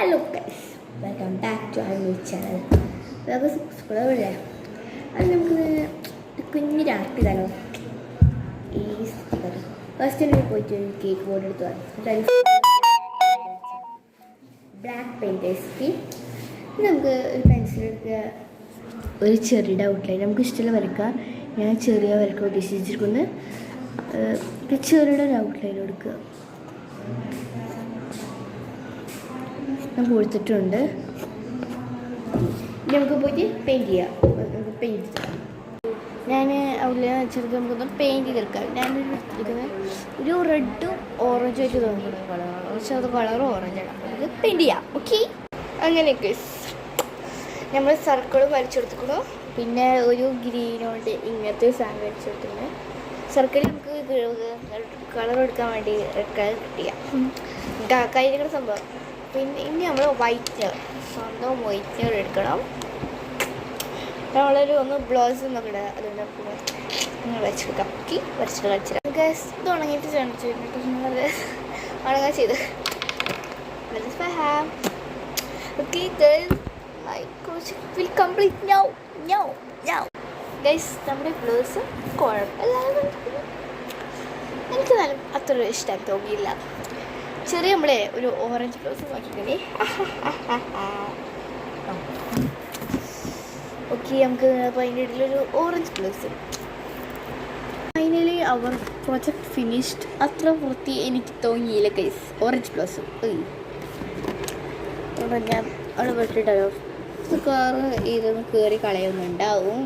Hello guys, welcome back to our new channel. വേറെ സ്കൂളിലെ അത് നമുക്ക് കുഞ്ഞു രാത്രി തരോ ഈ സ്റ്റിക്കർ ഫസ്റ്റ് തന്നെ പോയിട്ട് ഒരു കേക്ക് ബോർഡ് എടുത്തു ബ്ലാക്ക് പെയിൻറ്റേഴ്സ്. നമുക്ക് ഒരു പെൻസിൽ എടുക്കുക, ഒരു ചെറിയ ഔട്ട്ലൈൻ നമുക്ക് ഇഷ്ടമുള്ള വരയ്ക്കാം. ഞാൻ ചെറിയ വരയ്ക്കാൻ ഉദ്ദേശിച്ചിരിക്കുന്നത് ചെറിയുടെ ഒരു ഔട്ട്ലൈൻ കൊടുക്കുക. ഞാൻ കൊടുത്തിട്ടുണ്ട്. നമുക്ക് പോയിട്ട് പെയിൻറ്റ് ചെയ്യാം. പെയിൻറ്റ് ഞാൻ ഔട്ട്ലൈൻ വെച്ചെടുത്ത് നമുക്കൊന്ന് പെയിൻറ്റ് ചെയ്തെടുക്കാം. ഞാനൊരു എടുത്തിരിക്കുന്നത് ഒരു റെഡും ഓറഞ്ചും ആയിട്ട് തോന്നുന്നത് കളറാണ്, പക്ഷെ അത് കളറും ഓറഞ്ചാണ്. നമുക്ക് പെയിൻറ്റ് ചെയ്യാം. ഓക്കെ, അങ്ങനെയൊക്കെ നമ്മൾ സർക്കിൾ വരച്ചെടുത്തിക്കണു. പിന്നെ ഒരു ഗ്രീനോണ്ട് ഇങ്ങനത്തെ സാധനം വരച്ചെടുത്തിട്ടുണ്ട്. സർക്കിളിൽ നമുക്ക് കളർ എടുക്കാൻ വേണ്ടി റെഡ് കളർ കിട്ടിയ കയ്യിലുള്ള സംഭവം. പിന്നെ ഇനി നമ്മൾ വൈറ്റ്നർ, സ്വന്തം വൈറ്റ്നർ എടുക്കണം. നമ്മളൊരു ഒന്ന് ബ്ലൗസ് നോക്കട്ടെ, അതുകൊണ്ട് നമുക്ക് വരച്ചെടുക്കാം. ഓക്കെ, വരച്ചിട്ട് കളിച്ചിടാം. നമുക്ക് ഇത് ഉണങ്ങിയിട്ട് ചെയ്തിട്ട് ഉണങ്ങാൻ ചെയ്ത് okay will complete now now now. Guys, നമ്മുടെ ബ്ലൗസ് കുഴപ്പമില്ലാതെ എനിക്ക് നല്ല അത്ര ഇഷ്ടമായി തോന്നിയില്ല. ചെറിയ നമ്മളെ ഒരു ഓറഞ്ച് ബ്ലൗസ് നോക്കിക്കണേ. ഓക്കെ, നമുക്ക് അപ്പോൾ അതിൻ്റെ ഇടയിലൊരു ഓറഞ്ച് ബ്ലൗസ്. ഫൈനലി അവർ പ്രൊജക്ട് ഫിനിഷ്ഡ്. അത്ര വൃത്തി എനിക്ക് തോന്നിയില്ല ഗൈസ്. ഓറഞ്ച് ബ്ലൗസ് ഞാൻ അവിടെ വിട്ടിട്ടല്ലോ കാറ് ഇതൊന്ന് കയറി കളയുന്നുണ്ടാവും.